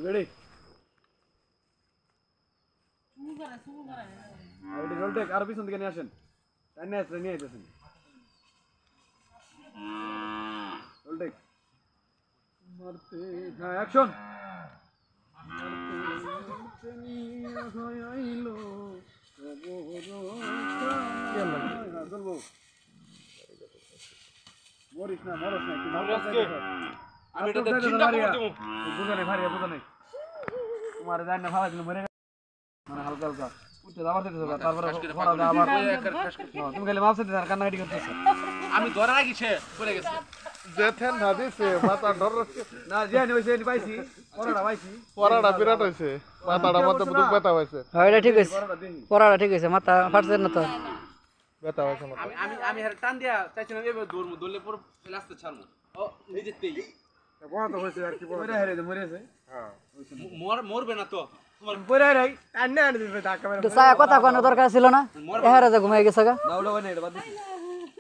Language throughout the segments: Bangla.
রেডি রোল টেক আর পিছন দিকে নিয়ে আসেন টাইনে আসলে নিয়ে আইতেছেন রোল টেক মারতে হ্যাঁ অ্যাকশন মারতে নিয়ে আইলো চলবো মরিস না মরস না কি আমি এটা চিন্তা করব বুঝা নাই ভারিয়া বুঝা নাই তোমার জান না ভালো দিন মরে মানে হালকা হালকা উঠে যাবার দিতে হবে তারপরে পড়া দা আবার তুমি গেলে মাছ দিতে আর কান্নাকাটি করতেছ আমি ধরা লাগিছে পড়ে গেছে যেথেন না দিছে মাথা ডর না জানি হইছে নি পাইছি পড়াটা বিরাট হইছে মাথাটা মধ্যে বুক ব্যথা হইছে হ্যাঁ এটা ঠিক আছে পড়াটা ঠিক আছে মাথা ফাটছে না তো ব্যথা হইছে মাথা আমি হের টান দিয়া চাইছিলাম এবে দৌড়লে পর লাস্টে ছাড়মু ও নিজেতেই বড় তো হইছে আর কি মরে হেরে মরেছে হ্যাঁ মরবে না তো তোমার পরে রাই টান্নে আনে দিবে ধাক্কা মেরে তো সায়া কথা কোনো দরকার ছিল না এহারে যা ঘুমাই গেছে গা দাউলো বানে এটা বাদ দিছি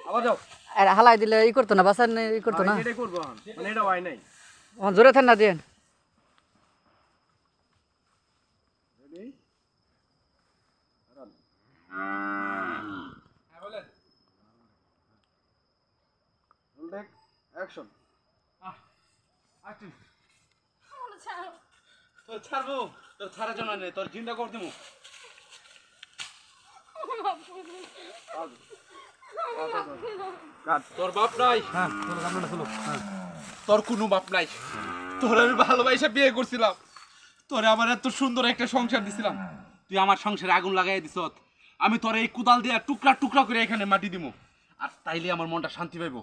আবার যাও আর হালাই দিলে ই করতো না বাসার ই করতো না এটাই করব মানে এটা হয় নাই জোরে থান না দেন রেডি রান হ্যাঁ বলেন রোল টেক অ্যাকশন আচ্ছা তোর ছাড়বো তোর ছাড়া জন্য নেই তোর জিন্দা করে দিমু কাট তোর বাপ নাই হ্যাঁ চলো সামনে চলো হ্যাঁ তোর কোনো বাপ নাই তোর আমি ভালোবাসা বিয়ে করছিলাম তোরে আমার এত সুন্দর একটা সংসার দিছিলাম তুই আমার সংসারে আগুন লাগাই দিছ আমি তোর এই কুদাল দিয়ে টুকরা টুকরা করে এখানে মাটি দিমু আর তাইলে আমার মনটা শান্তি পাইবো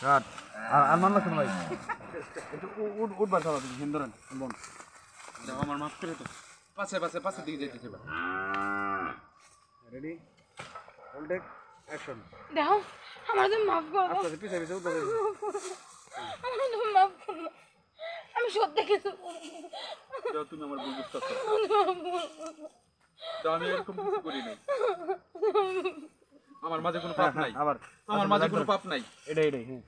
কাট আর মান না ভাই একটু উঠবার চালা তুমি হিন্দরন বল দাও আমার মাফ করে তো পাশে পাশে পাশে দিকে যাইতেছে বা রেডি রোল টেক অ্যাকশন দাও আমার তো মাফ করো আস্তে পিছে পিছে উঠবা আমার তো মাফ করো আমি সত্যি কিছু দাও তুমি আমার ভুল বুঝতেছো দাও আমি এরকম কিছু করি নাই আমার মাঝে কোনো পাপ নাই আবার আমার মাঝে কোনো পাপ নাই এটাই হ্যাঁ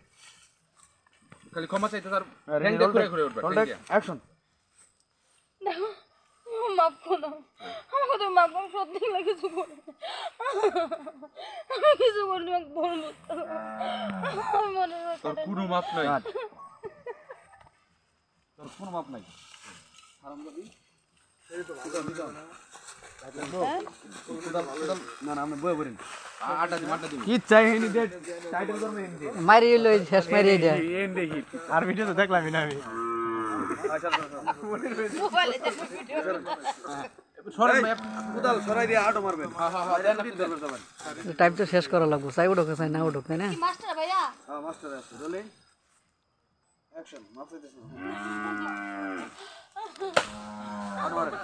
খালি ক্ষমা চাইতে তার রেডি র্যাঙ্ক করে করে উঠবে রোল টেক অ্যাকশন দাও মাফ করো আমাকে তো মাফ করো সত্যি কিছু করে আমি কিছু করি না ভুল বুঝতে আমি মনে তোর কোনো মাপ নাই কাট তোর কোনো মাপ নাই হারাম যাবি এই তো ভালো না না আমি বই বলেন আটা দিম কি চাই হেনি দে টাইটেল করবে হেনি দে মারি লই শেষ মারি দেয়া এন দেখি আর ভিডিও তো দেখলামই না আমি সরে কোদাল সরাই দিয়ে আটো মারবেন টাইম তো শেষ করা লাগবো চাই উঠো চাই না উঠো তাই না মাস্টার ভাইয়া হ্যাঁ মাস্টার আছে রোলিং অ্যাকশন মাফ চাইতেছ আটো মারেন